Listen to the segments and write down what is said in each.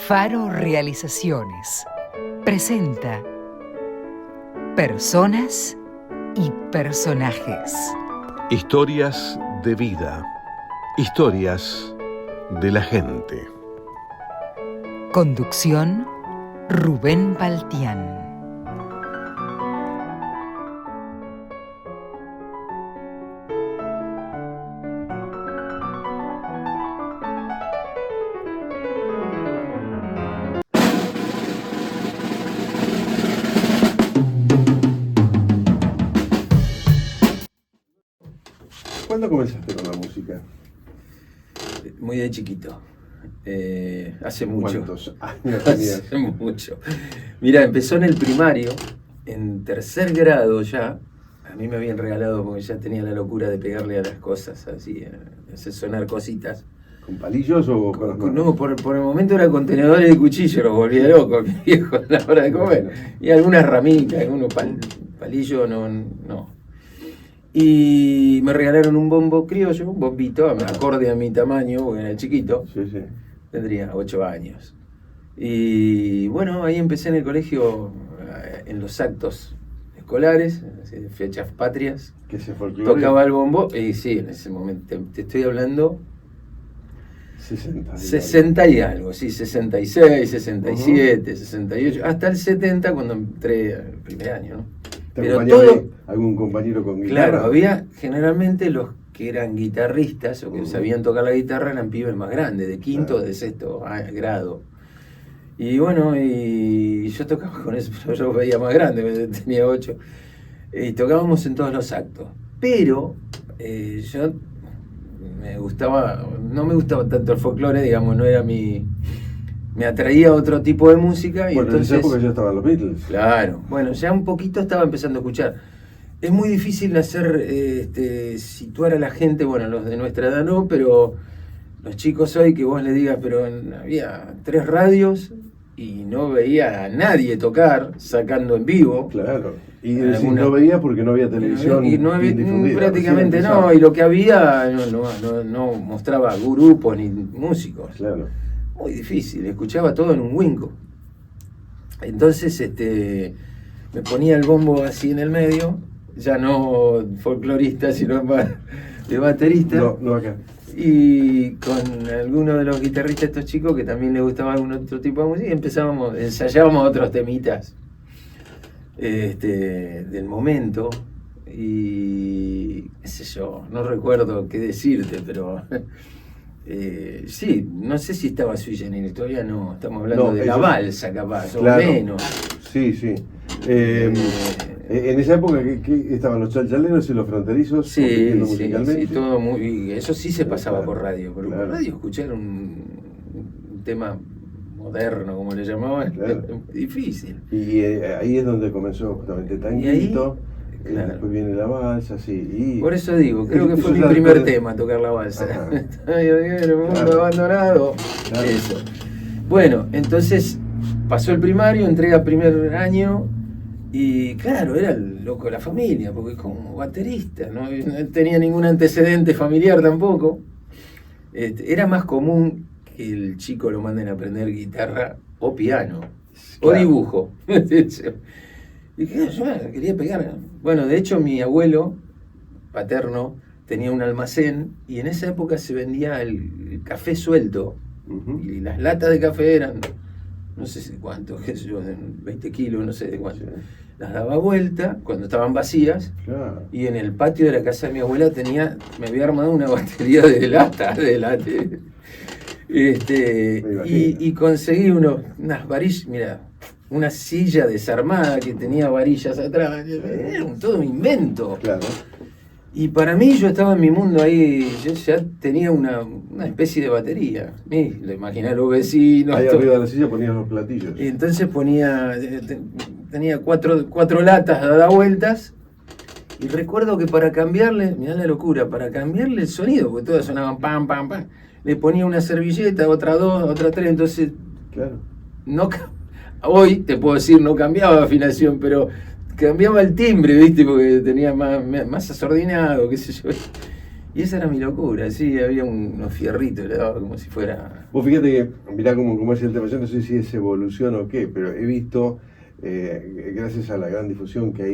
Faro Realizaciones presenta Personas y Personajes. Historias de vida, historias de la gente. Conducción, Rubén Baltián. ¿Cuándo comenzaste con la música? Muy de chiquito. Hace mucho. ¿Cuántos años tenías? Hace mucho. Mira, empezó en el primario, en tercer grado ya. A mí me habían regalado, porque ya tenía la locura de pegarle a las cosas, así, hacer sonar cositas. ¿Con palillos o con las manos? No, por el momento era contenedores de cuchillo, los volvía loco, mi viejo, a la hora de comer. Bueno. Y algunas ramitas, algunos palillos, no. Y me regalaron un bombo criollo, un bombito, acorde a mi tamaño, porque era chiquito. Sí. Tendría 8 años. Y bueno, ahí empecé en el colegio, en los actos escolares, fechas patrias. ¿Qué se folclore? Tocaba el bombo, y sí, en ese momento, te estoy hablando, 60 y algo, sí, 66, 67, 68, hasta el 70 cuando entré al primer año, ¿no? ¿Te Pero acompañaba todo, algún compañero con guitarra? claro, había generalmente los que eran guitarristas o que sabían tocar la guitarra eran pibes más grandes, de quinto, Claro. de sexto grado. Y bueno, y yo tocaba con eso, pero yo veía más grande, tenía 8. Y tocábamos en todos los actos. Pero yo no me gustaba tanto el folclore, digamos, no era me atraía otro tipo de música. Y Bueno, entonces, en esa época ya estaban los Beatles. claro, bueno, ya un poquito estaba empezando a escuchar. Es muy difícil hacer, situar a la gente, bueno, los de nuestra edad no, pero los chicos hoy que vos le digas, pero había 3 radios y no veía a nadie tocar, sacando en vivo. Claro. Y Alguna- no veía porque no había televisión Y no había, bien difundida. prácticamente Recién no, empezaba. y lo que había no mostraba grupos ni músicos. Claro. Muy difícil, escuchaba todo en un Winco. Entonces me ponía el bombo así en el medio, ya no folclorista, sino más de baterista. No acá. Y con algunos de los guitarristas, estos chicos que también les gustaba algún otro tipo de música, ensayábamos otros temitas del momento. Y qué sé yo, no recuerdo qué decirte, pero sí, no sé si estaba Sui Generis, todavía no, estamos hablando No, de la ellos- balsa capaz, Claro. o menos. Sí. En esa época ¿qué estaban los chalchaleros y los fronterizos compitiendo musicalmente. Sí, todo muy, eso sí se pasaba Claro, por radio, pero claro. por radio escuchar un tema moderno, como le llamaban, Claro. es muy difícil. Y ahí es donde comenzó justamente Tanguito, claro. después viene la balsa, sí. Por eso digo, creo que Eso fue mi ya primer después de- tema, tocar la balsa. Ajá. Ay, el mundo Claro. abandonado. Claro. Eso. Bueno, entonces pasó el primario, entré a primer año y claro, era el loco de la familia, porque como baterista, no tenía ningún antecedente familiar tampoco. Era más común que el chico lo manden a aprender guitarra o piano o Claro. dibujo. Y dije, yo quería pegar. Bueno, de hecho mi abuelo paterno tenía un almacén y en esa época se vendía el café suelto Ujú. y las latas de café eran, no sé de cuánto, qué sé yo, de 20 kilos, no sé de cuánto. Sí. Las daba vuelta cuando estaban vacías Claro. y en el patio de la casa de mi abuela me había armado una batería de lata, Me imagino. y conseguí unas varillas, mira, una silla desarmada que tenía varillas atrás, era todo un invento. Claro. Y para mí yo estaba en mi mundo ahí, yo ya tenía una especie de batería. Lo imaginé a los vecinos. Ahí todo. arriba de la silla ponían los platillos. Y entonces tenía cuatro latas a dar vueltas. Y recuerdo que para cambiarle, mirá la locura, para cambiarle el sonido, porque todas sonaban pam, pam, pam, le ponía una servilleta, otra 2, otra 3, entonces Claro. hoy te puedo decir no cambiaba afinación, pero cambiaba el timbre, ¿viste? Porque tenía más asordinado, qué sé yo. Y esa era mi locura, sí, había unos fierritos, le daba como si fuera... Vos fíjate que, mirá cómo es el tema, yo no sé si es evolución o qué, pero he visto, gracias a la gran difusión que hay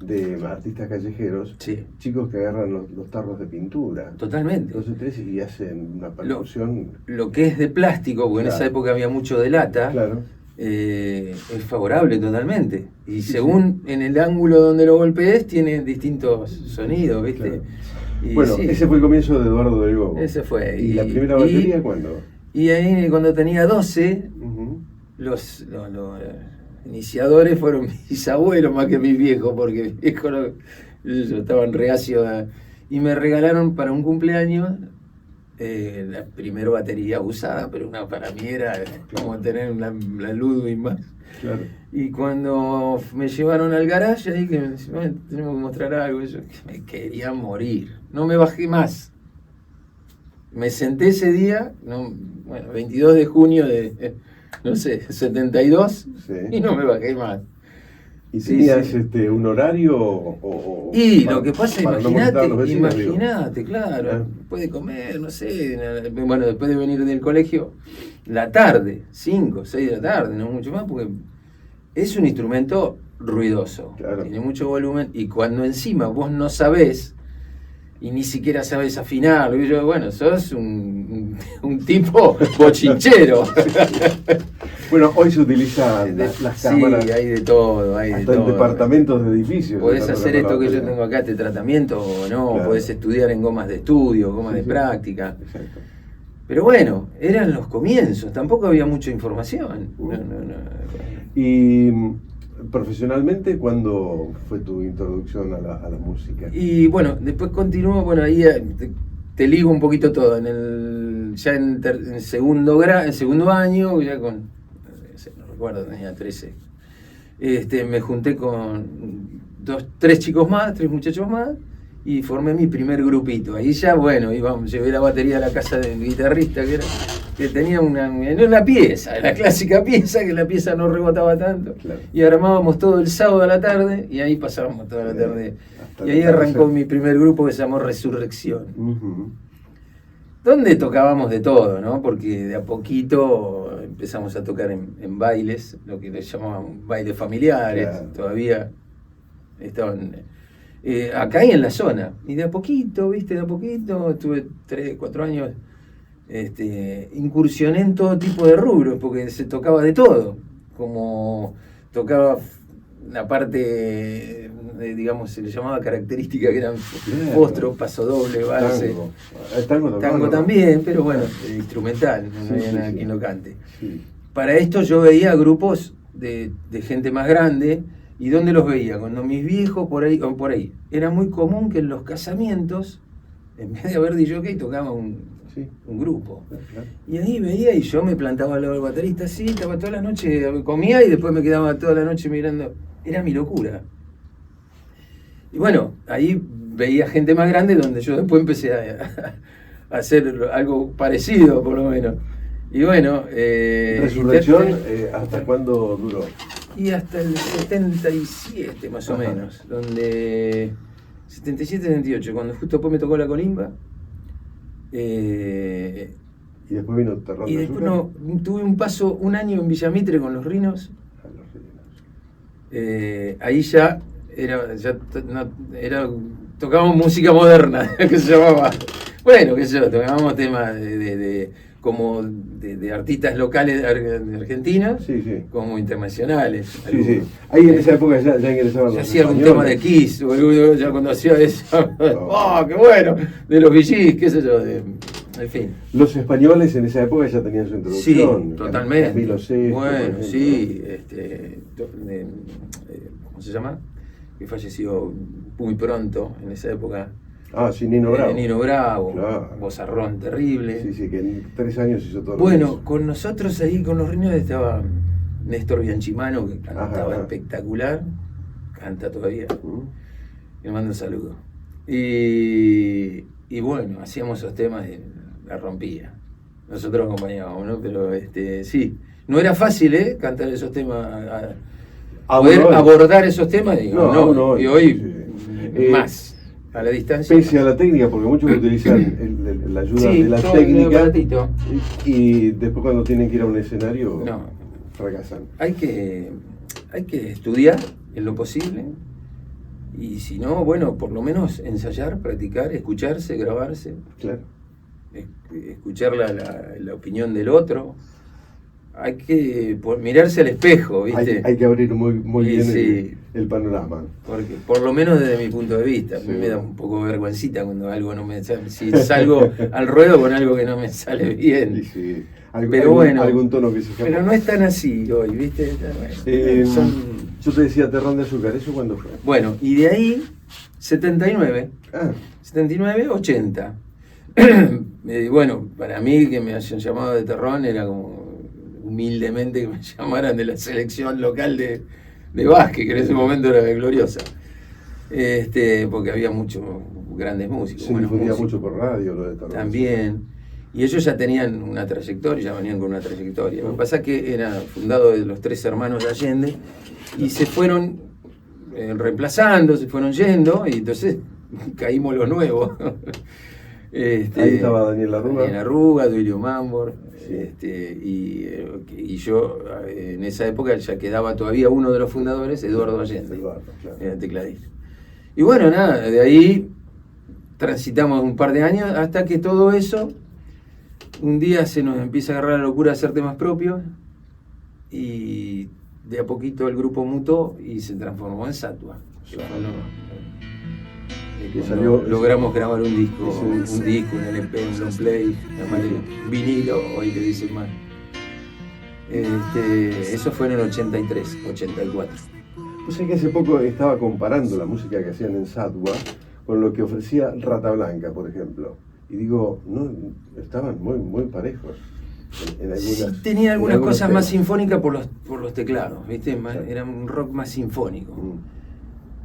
de artistas callejeros, Sí. chicos que agarran los tarros de pintura. Totalmente. 2 o 3 y hacen una percusión. Lo que es de plástico, porque en Claro. esa época había mucho de lata, Claro. es favorable totalmente. Y Sí, según en el ángulo donde lo golpees, tiene distintos sonidos, ¿viste? Claro. Y Bueno, sí, ese fue el comienzo de Eduardo del Bobo. ese fue. ¿Y la primera batería cuándo? Y ahí cuando tenía 12, Ujú. los iniciadores fueron mis abuelos más que mis viejos, porque mis viejos ellos estaban reacios y me regalaron para un cumpleaños la primera batería usada, pero para mí era como tener la Ludwig más. Claro. Y cuando me llevaron al garage, ahí que me decían, "Bueno, tenemos que mostrar algo", yo me quería morir, no me bajé más. Me senté ese día, 22 de junio de, no sé, 72, Sí. y no me bajé más. ¿Y Sí, tenías sí. Un horario o Y para- lo que pasa, para no molestar a los vecinos, digo? imagínate, claro, Ah. puede comer, no sé, bueno, después de venir del colegio, la tarde, 5, 6 de la tarde, no mucho más, porque es un instrumento ruidoso, Claro. tiene mucho volumen, y cuando encima vos no sabés, y ni siquiera sabes afinarlo, y yo, bueno, sos un tipo bochinchero. Bueno, hoy se utilizan las Sí, cámaras hay de todo, hay de hasta en todo. departamentos de edificios. Podés usando hacer la esto que yo batería. tengo acá, este tratamiento, o no, Claro. podés estudiar en gomas de estudio, gomas Sí, de sí. práctica. Exacto. Pero bueno, eran los comienzos, tampoco había mucha información. No. Y profesionalmente, ¿cuándo fue tu introducción a la música? Y bueno, después continuó, bueno, ahí te ligo un poquito todo. Ya en segundo año, ya no recuerdo, tenía 13. Me junté con 3 muchachos más, y formé mi primer grupito. Ahí ya, bueno, llevé la batería a la casa del guitarrista, que tenía una pieza, la clásica pieza, que la pieza no rebotaba tanto. Claro. Y armábamos todo el sábado a la tarde, y ahí pasábamos toda la tarde. Hasta Y la ahí tarde. arrancó mi primer grupo, que se llamó Resurrección. Ujú. Donde tocábamos de todo, ¿no? Porque de a poquito empezamos a tocar en bailes, lo que les llamaban bailes familiares, Claro. todavía estaban acá y en la zona. Y de a poquito, ¿viste? De a poquito, estuve 3, 4 años, incursioné en todo tipo de rubros, porque se tocaba de todo. Como tocaba la parte, digamos, se le llamaba característica, que eran Claro. fostro, paso doble, valse. Tango. El tango tocaba, Tango ¿no? también, pero bueno, instrumental, no Sí, había sí, nada sí. quien lo cante. Sí. Para esto yo veía grupos de gente más grande, y ¿dónde los veía? Cuando mis viejos por ahí, era muy común que en los casamientos, en vez de haber DJ, tocaba Sí. un grupo. Claro. Y ahí veía, y yo me plantaba al lado del baterista, así, estaba toda la noche, comía y después me quedaba toda la noche mirando. Era mi locura. Y bueno, ahí veía gente más grande, donde yo después empecé a hacer algo parecido, por lo menos. Y bueno, Resurrección, ¿hasta cuándo duró? y hasta el 77 más o Ajá. menos, donde 77-78, cuando justo después me tocó la colimba. Y después vino Terrón Y de después Azúcar. tuve un año en Villamitre con los Rinos. A los Rinos. Ahí ya tocábamos música moderna, que se llamaba. Bueno, qué sé yo, tocábamos temas de artistas locales de Argentina, Sí, sí. como internacionales. Sí, sí. Ahí en esa época ya ingresaban Yo los hacía algún españoles. tema de Kiss, boludo, ya cuando hacía eso. ¡Oh, qué bueno! De los VGs, qué sé yo, en fin. Los españoles en esa época ya tenían su Sí, introducción. totalmente. Camilo Sesto, por Bueno, ejemplo. sí, ¿cómo se llama? Que falleció muy pronto en esa época. Ah, sí, Nino Bravo. Nino Bravo, Claro. vozarrón terrible. Sí, sí, que en 3 años hizo todo. Bueno, con nosotros ahí, con los Rinos, estaba Néstor Bianchimano, que cantaba Ajá. espectacular, canta todavía. ¿Mm? Le mando un saludo. Y bueno, hacíamos esos temas y la rompía. Nosotros acompañábamos, ¿no? Pero sí, no era fácil, cantar esos temas, poder Aún hoy. abordar esos temas, digo, No, no, aún hoy, y hoy sí. más. a la distancia. Pese a la técnica, porque muchos utilizan la ayuda Sí, de la todo el técnica aparatito. y después cuando tienen que ir a un escenario No. fracasan. Hay que estudiar en lo posible y si no, bueno, por lo menos ensayar, practicar, escucharse, grabarse, Claro. escuchar la opinión del otro. Hay que mirarse al espejo, ¿viste? Hay que abrir muy Y bien sí. el panorama. Porque, por lo menos desde mi punto de vista, a mí Sí. me da un poco de vergüencita cuando algo no me sale. Si salgo al ruedo con algo que no me sale Y bien. sí, Pero bueno, algún tono que se escapa. Pero no es tan así hoy, ¿viste? Yo te decía Terrón de Azúcar, ¿eso cuándo fue? Bueno, y de ahí, 79, Ah, 79, 80. Bueno, para mí que me hayan llamado de Terrón era como humildemente que me llamaran de la selección local de básquet, que en ese momento era gloriosa. Porque había muchos grandes músicos. se buenos difundía músicos. mucho por radio lo de Terrón. También. Y ellos ya tenían una trayectoria, ya venían con una trayectoria. Lo que pasa es que era fundado de los 3 hermanos de Allende y se fueron reemplazando, se fueron yendo y entonces caímos los nuevos. Ahí estaba Daniel Arruga. Daniel Arruga, Duilio Mambor. Sí. Y yo en esa época ya quedaba todavía uno de los fundadores, Eduardo Allende, Eduardo, claro. era tecladista. Y bueno, nada, de ahí transitamos un par de años hasta que todo eso, un día se nos empieza a agarrar la locura de hacer temas propios y de a poquito el grupo mutó y se transformó en Satua. Logramos grabar un disco, un LP, un long play, vinilo, hoy le dicen más. Eso fue en el 83, 84. Pues es que hace poco estaba comparando la música que hacían en Satua con lo que ofrecía Rata Blanca, por ejemplo. Y digo, no, estaban muy parejos. En algunas, sí, tenía algunas cosas temas. más sinfónicas por los teclados, ¿viste? Era un rock más sinfónico.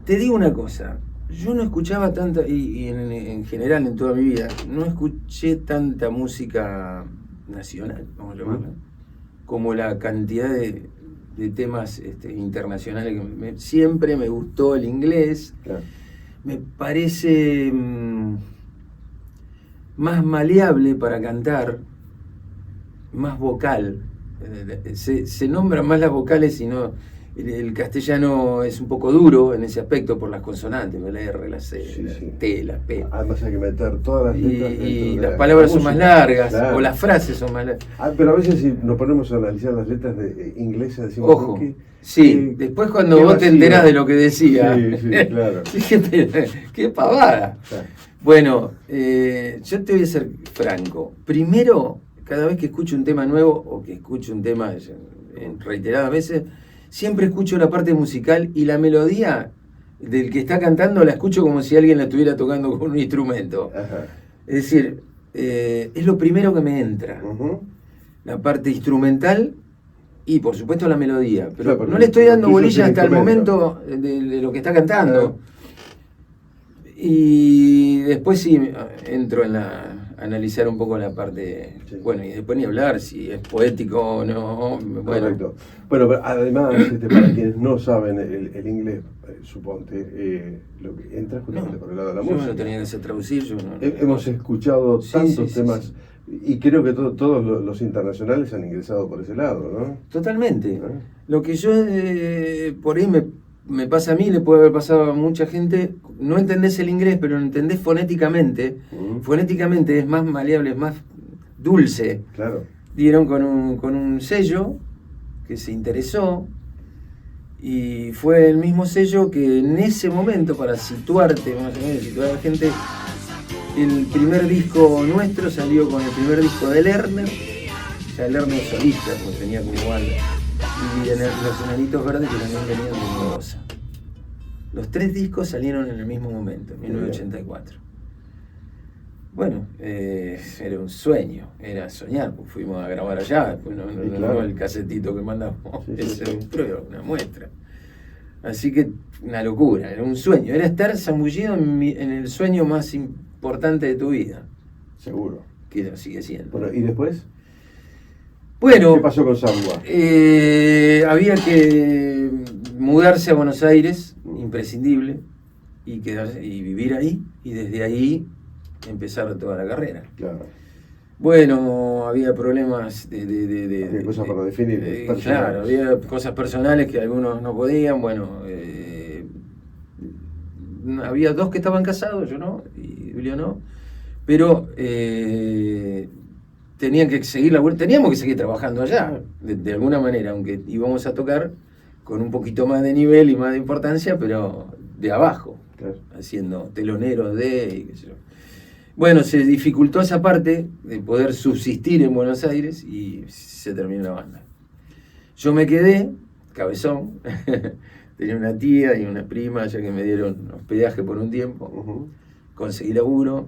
Te digo una cosa, yo no escuchaba tanta, y en general en toda mi vida, no escuché tanta música nacional, vamos a llamarla, como la cantidad de temas internacionales que siempre me gustó el inglés. Claro. Me parece más maleable para cantar, más vocal. Se nombran más las vocales y no. El castellano es un poco duro en ese aspecto por las consonantes, la R, la C, Sí, la sí. T, la P. Además hay que meter todas las letras dentro Y de las la palabras son música. más largas, Claro. o las frases son más largas. Pero a veces si nos ponemos a analizar las letras inglesas decimos... Ojo, sí, después cuando qué vos te vacío. enterás de lo que decía, Sí, claro. qué pavada. Claro. Bueno, yo te voy a ser franco. Primero, cada vez que escucho un tema nuevo o que escucho un tema en reiteradas veces, siempre escucho la parte musical y la melodía del que está cantando la escucho como si alguien la estuviera tocando con un instrumento. Ajá. Es decir, es lo primero que me entra. Ujú. La parte instrumental y por supuesto la melodía. Pero Claro, porque no le estoy dando incluso bolilla el hasta el instrumento. momento de lo que está cantando. Claro. Y después sí entro en analizar un poco la parte, Sí. bueno, y después ni hablar si es poético o no. Bueno, Correcto. Bueno, pero además, para quienes no saben el inglés, suponte, lo que entra justamente por el lado de la yo me música. lo tenía que hacer traducir. Yo no, Hemos escuchado Sí, tantos sí, sí, temas sí. y creo que todos los internacionales han ingresado por ese lado, ¿no? Totalmente. ¿Eh? Lo que yo por ahí me pasa a mí, le puede haber pasado a mucha gente, no entendés el inglés, pero lo entendés fonéticamente. Fonéticamente es más maleable, es más dulce. Claro. Dieron con un sello que se interesó y fue el mismo sello que en ese momento, para situarte, más o menos, situar a la gente, el primer disco nuestro salió con el primer disco de Lerner, o sea, Lerner solista, porque tenía como banda, y Los Enanitos Verdes, que también venían de Mendoza. Los 3 discos salieron en el mismo momento, en 1984. Bueno, era un sueño, era soñar, pues fuimos a grabar allá, después no el casetito que mandamos, Sí. era un prueba, una muestra. Así que una locura, era un sueño, era estar zambullido en el sueño más importante de tu vida, Seguro. que lo sigue siendo. Bueno, ¿y después? Bueno, ¿Qué pasó con Sambua? había que mudarse a Buenos Aires, imprescindible, y quedarse y vivir ahí. y desde ahí empezar toda la carrera. Claro. Bueno, había problemas Había cosas para definir. Personales. Claro, había cosas personales que algunos no podían. Bueno, había 2 que estaban casados, yo no, y Julio no. Pero teníamos que seguir trabajando allá, de alguna manera, aunque íbamos a tocar con un poquito más de nivel y más de importancia, pero de abajo, Claro. haciendo teloneros y qué sé yo. Bueno, se dificultó esa parte de poder subsistir en Buenos Aires y se terminó la banda. Yo me quedé, cabezón, tenía una tía y una prima ya que me dieron hospedaje por un tiempo, Ujú. conseguí laburo.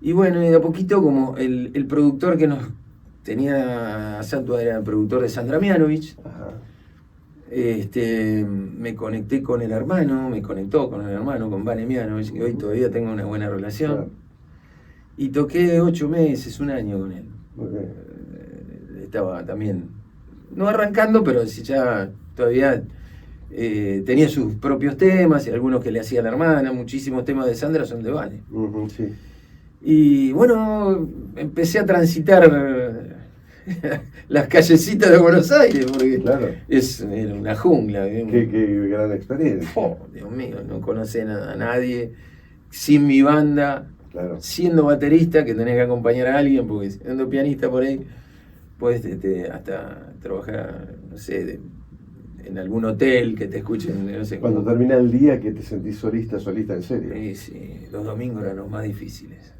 Y bueno, y de a poquito, como el productor que nos tenía a Satua era el productor de Sandra Mianovich, Ajá. me conectó con el hermano, con Vane Mianovich, que hoy todavía tengo una buena relación. Claro. Y toqué 8 meses, un año con él. Muy bien. Estaba también, no arrancando, pero sí ya todavía tenía sus propios temas y algunos que le hacía la hermana. Muchísimos temas de Sandra son de Vane. Ujú, sí. Y bueno, empecé a transitar las callecitas de Buenos Aires, porque Claro. era una jungla. Qué gran experiencia. Oh, Dios mío, no conocé a nadie, sin mi banda, Claro. siendo baterista, que tenés que acompañar a alguien, porque siendo pianista por ahí, puedes hasta trabajar, no sé, en algún hotel que te escuchen, no sé. Cuando termina el día que te sentís solista en serio. Sí, los domingos eran los más difíciles.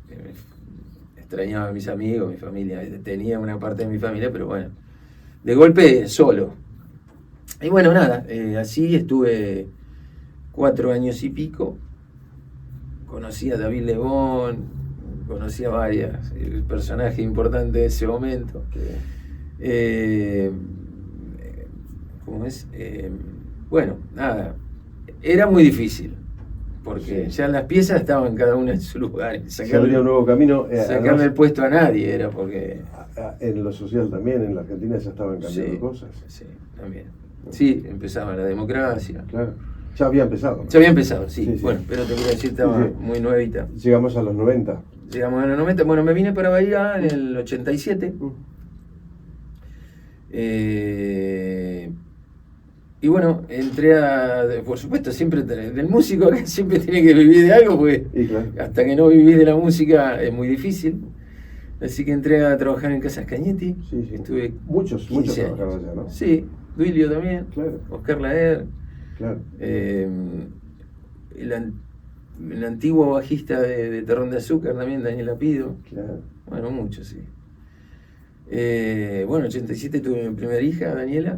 Extrañaba a mis amigos, mi familia, tenía una parte de mi familia, pero bueno, de golpe solo. Y bueno, nada, así estuve 4 años y pico. Conocí a David Lebón, conocí a varias, el personaje importante de ese momento. ¿Cómo es? Bueno, nada, era muy difícil, porque Sí. ya las piezas estaban cada una en su lugar. Se abría un nuevo camino. Sacarle Además, el puesto a nadie era porque... en lo social también, en la Argentina ya estaban cambiando Sí, cosas. sí, también. Sí, empezaba la democracia. Claro. Ya había empezado, ¿no? Ya había empezado, sí. Sí, sí. Bueno, pero te quiero decir, estaba Sí, sí. muy nuevita. Llegamos a los 90. Llegamos a los 90. Bueno, me vine para Bahía en el 87. Y bueno, entré por supuesto, siempre del músico que siempre tiene que vivir de algo, porque Y claro. hasta que no vivís de la música es muy difícil. Así que entré a trabajar en Casas Cañetti. Sí, sí. Estuve Muchos 15 años. trabajaron allá, ¿no? Sí, Duilio también, Claro, Oscar Laer, claro. el antiguo bajista de Terrón de Azúcar también, Daniel Lapido. Claro. Bueno, muchos, sí. Bueno, en 87 tuve mi primera hija, Daniela,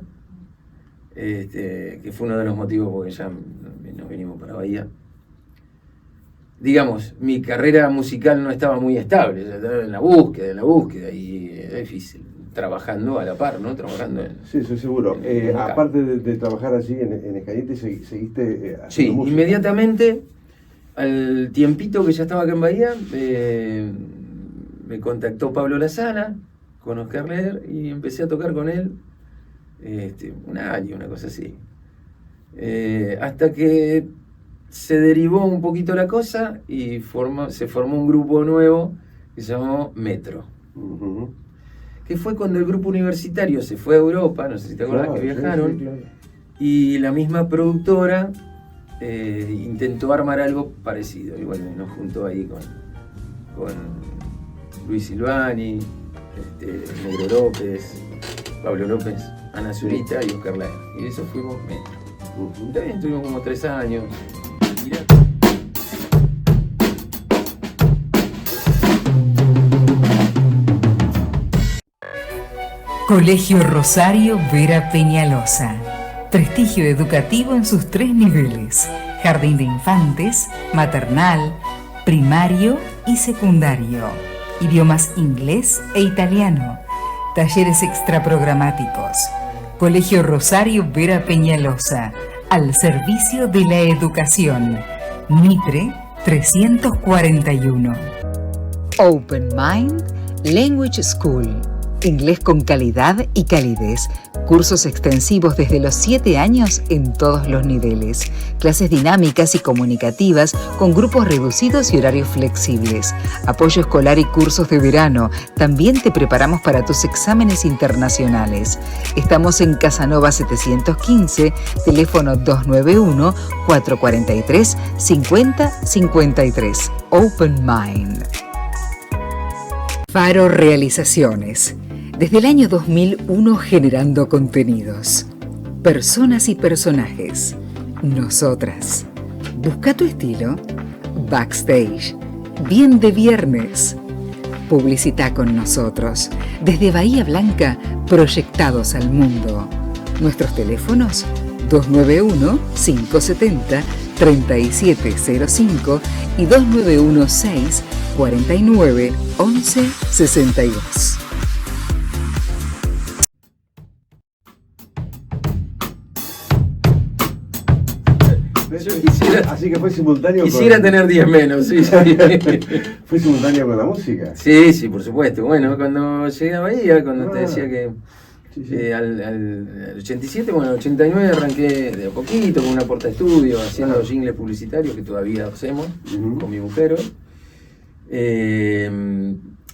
que fue uno de los motivos porque ya nos vinimos para Bahía. Digamos, mi carrera musical no estaba muy estable, ya estaba en la búsqueda, y era difícil, trabajando a la par, ¿no? Trabajando en... Sí, estoy seguro. Acá. Aparte de trabajar allí en Escañete, seguiste haciendo Sí, música. inmediatamente, al tiempito que ya estaba acá en Bahía, me contactó Pablo Lazana con Oscar Leer y empecé a tocar con él un año, una cosa así. Hasta que se derivó un poquito la cosa y se formó un grupo nuevo que se llamó Metro. Ujú. Que fue cuando el grupo universitario se fue a Europa, no sé si te acuerdas Claro, que sí, viajaron, sí, claro. y la misma productora intentó armar algo parecido. Y bueno, nos juntó ahí con Luis Silvani, Negro López, Pablo López, Ana Zurita y Oscar Laer. Y eso fuimos Metro. Ujú. También tuvimos como 3 años. Mirá. Colegio Rosario Vera Peñalosa. Prestigio educativo en sus 3 niveles: jardín de infantes, maternal, primario y secundario. Idiomas inglés e italiano. Talleres extraprogramáticos. Colegio Rosario Vera Peñalosa, al servicio de la educación. Mitre 341. Open Mind Language School. Inglés con calidad y calidez. Cursos extensivos desde los 7 años en todos los niveles. Clases dinámicas y comunicativas con grupos reducidos y horarios flexibles. Apoyo escolar y cursos de verano. También te preparamos para tus exámenes internacionales. Estamos en Casanova 715, teléfono 291-443-5053. Open Mind. Faro Realizaciones. Desde el año 2001 generando contenidos. Personas y personajes. Nosotras. Busca tu estilo. Backstage. Bien de viernes. Publicita con nosotros. Desde Bahía Blanca, proyectados al mundo. Nuestros teléfonos 291-570-3705 y 2916-491162. Así que fue simultáneo. Quisiera tener 10 menos, sí. ¿Fue simultáneo con la música? Sí, sí, por supuesto. Bueno, cuando llegué a Bahía, cuando te decía que al 87, bueno, al 89 arranqué de a poquito con una porta estudio, haciendo jingles publicitarios que todavía hacemos con mi mujer hoy.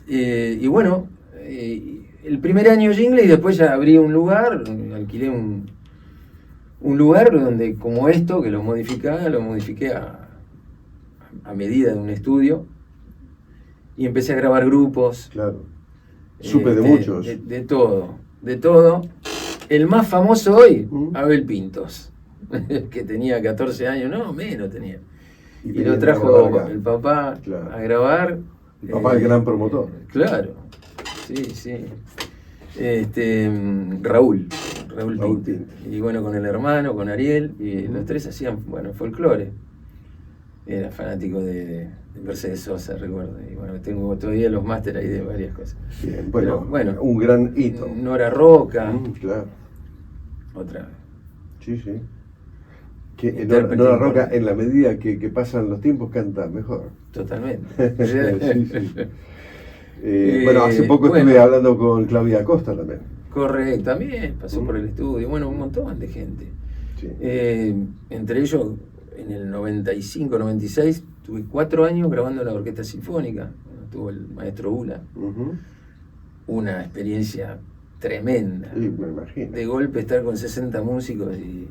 Y bueno, el primer año jingle y después ya abrí un lugar, alquilé un lugar donde, como esto, que lo modifiqué a medida de un estudio y empecé a grabar grupos. Claro. Supe de muchos. De todo. El más famoso hoy, Abel Pintos, que tenía 14 años, no, menos tenía. Y lo trajo el papá a grabar. El papá, el gran promotor. Claro, sí. Raúl Pinto. Y bueno, con el hermano, con Ariel, y los tres hacían, folclore. Era fanático de Mercedes Sosa, recuerdo. Y bueno, tengo todavía los máster ahí de varias cosas. Bien, bueno, un gran hito. Nora Roca. Claro. Otra. Sí. Que Nora Roca, en la medida que pasan los tiempos, canta mejor. Totalmente. Sí. Bueno, hace poco estuve hablando con Claudia Acosta también. Correcto, también pasó por el estudio. Bueno, un montón de gente. Sí. Entre ellos, en el 95, 96, tuve 4 años grabando la Orquesta Sinfónica. Tuvo el maestro Ula. Una experiencia tremenda. Sí, me imagino. De golpe estar con 60 músicos y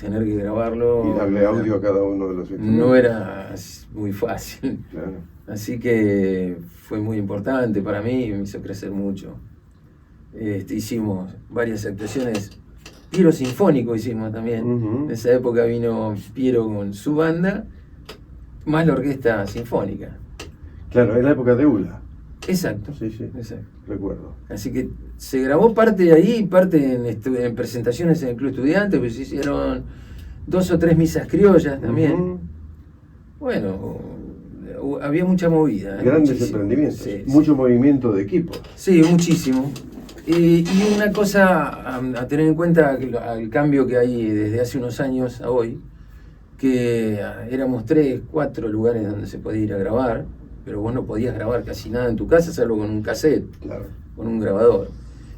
tener que grabarlo. Y darle audio a cada uno de los instrumentos. No era muy fácil. Claro. Así que fue muy importante para mí, me hizo crecer mucho. Hicimos varias actuaciones. Piero Sinfónico hicimos también. En esa época vino Piero con su banda, más la Orquesta Sinfónica. Claro, en la época de Ula. Exacto. Sí, exacto. Recuerdo. Así que se grabó parte de ahí, parte en presentaciones en el Club Estudiante, pues se hicieron 2 o 3 misas criollas también. Bueno, había mucha movida. Grandes emprendimientos, sí. Mucho movimiento de equipo. Sí, muchísimo. Y una cosa a tener en cuenta, el cambio que hay desde hace unos años a hoy, que éramos 3, 4 lugares donde se podía ir a grabar, pero vos no podías grabar casi nada en tu casa, salvo con un cassette, Claro. con un grabador.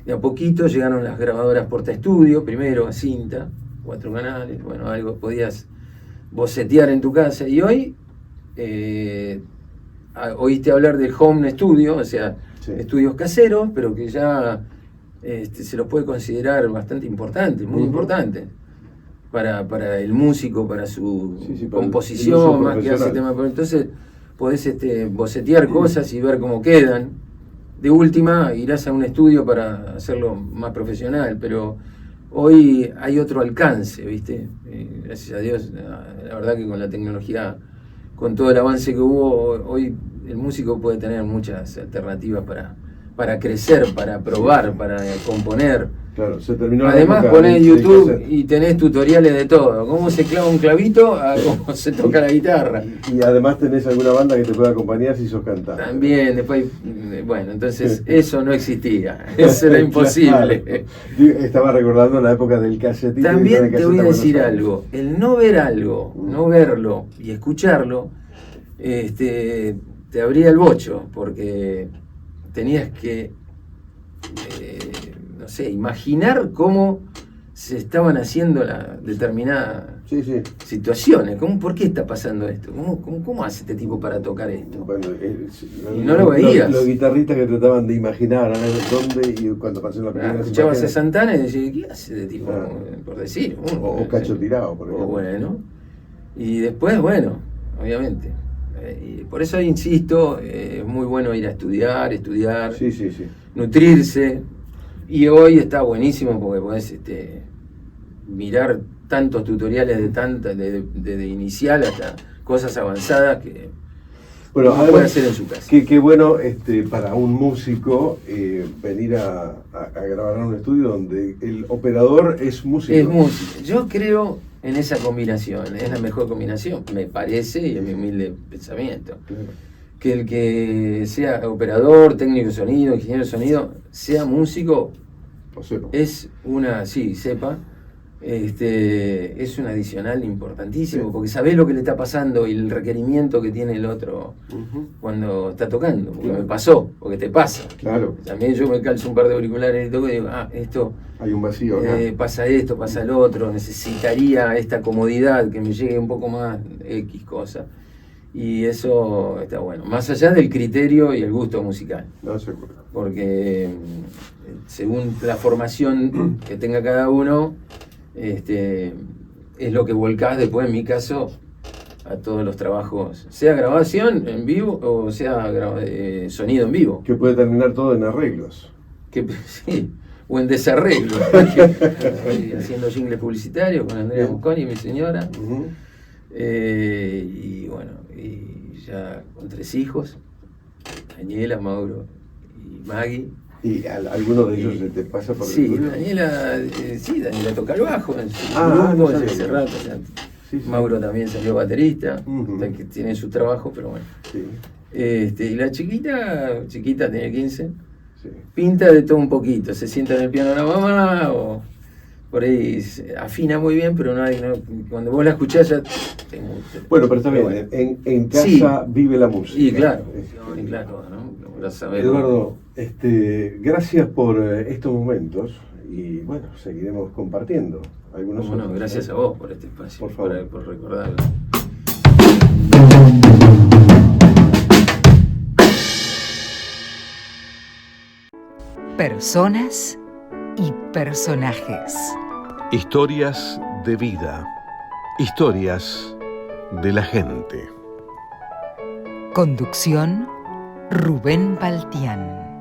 De a poquito llegaron las grabadoras porta estudio, primero a cinta, 4 canales, bueno, algo podías bocetear en tu casa. Y hoy oíste hablar del home studio, o sea, estudios caseros, pero que ya se los puede considerar bastante importantes, muy importantes para el músico, para su composición, más que hace tema. Entonces podés bocetear cosas y ver cómo quedan. De última irás a un estudio para hacerlo más profesional, pero hoy hay otro alcance, ¿viste? Gracias a Dios, la verdad que con la tecnología, con todo el avance que hubo, hoy el músico puede tener muchas alternativas para crecer, para probar, para componer. Claro, se terminó. Además ponés YouTube y tenés tutoriales de todo, cómo se clava un clavito a cómo se toca la guitarra. Y además tenés alguna banda que te pueda acompañar si sos cantante. También, después, bueno, entonces eso no existía, eso era imposible. Claro. Estaba recordando la época del casetito. También te voy a decir algo, el no ver algo, no verlo y escucharlo, te abría el bocho, porque tenías que no sé, imaginar cómo se estaban haciendo determinadas situaciones. ¿Por qué está pasando esto? ¿Cómo hace este tipo para tocar esto? Bueno, y no lo veías. Los guitarristas que trataban de imaginar a ver dónde, y cuando pasó la primera escuchabas a Santana y decías, ¿qué hace este tipo? Por decir. O Cacho Tirado, por ejemplo. Bueno. Y después, bueno, obviamente. Y por eso insisto, es muy bueno ir a estudiar, nutrirse. Y hoy está buenísimo porque podés mirar tantos tutoriales desde inicial hasta cosas avanzadas que uno puede hacer en su casa. Qué bueno para un músico venir a grabar en un estudio donde el operador es músico. Es músico. Yo creo en esa combinación, es la mejor combinación, me parece, y es mi humilde pensamiento. Que el que sea operador, técnico de sonido, ingeniero de sonido, sea músico, es una, sepa, es un adicional importantísimo, porque sabés lo que le está pasando y el requerimiento que tiene el otro cuando está tocando, porque me pasó, porque te pasa. Claro. También yo me calzo un par de auriculares y toco y digo, esto... Hay un vacío, pasa esto, pasa lo otro, necesitaría esta comodidad, que me llegue un poco más X cosa. Y eso está bueno, más allá del criterio y el gusto musical. No, seguro. Porque según la formación que tenga cada uno, es lo que volcás después, en mi caso, a todos los trabajos, sea grabación en vivo o sea sonido en vivo. Que puede terminar todo en arreglos. Sí, o en desarreglo. Estoy haciendo jingles publicitarios con Andrea Mosconi, mi señora. Y bueno, y ya con 3 hijos, Daniela, Mauro y Maggie. ¿Y alguno de ellos te pasa por el estudio? Daniela toca el bajo en su grupo no desde hace rato. Mauro también salió baterista, que tiene su trabajo, pero bueno. Y la chiquita tiene 15, pinta de todo un poquito, se sienta en el piano de la mamá o... Por ahí afina muy bien, pero cuando vos la escuchás ya... Bueno, pero está bien, bueno. En casa vive la música. Y claro, ¿no? Eduardo, gracias por estos momentos y bueno, seguiremos compartiendo algunos otros. Bueno, gracias a vos por este espacio, por favor. por recordarlo. Personas y personajes. Historias de vida. Historias de la gente. Conducción: Rubén Baltián.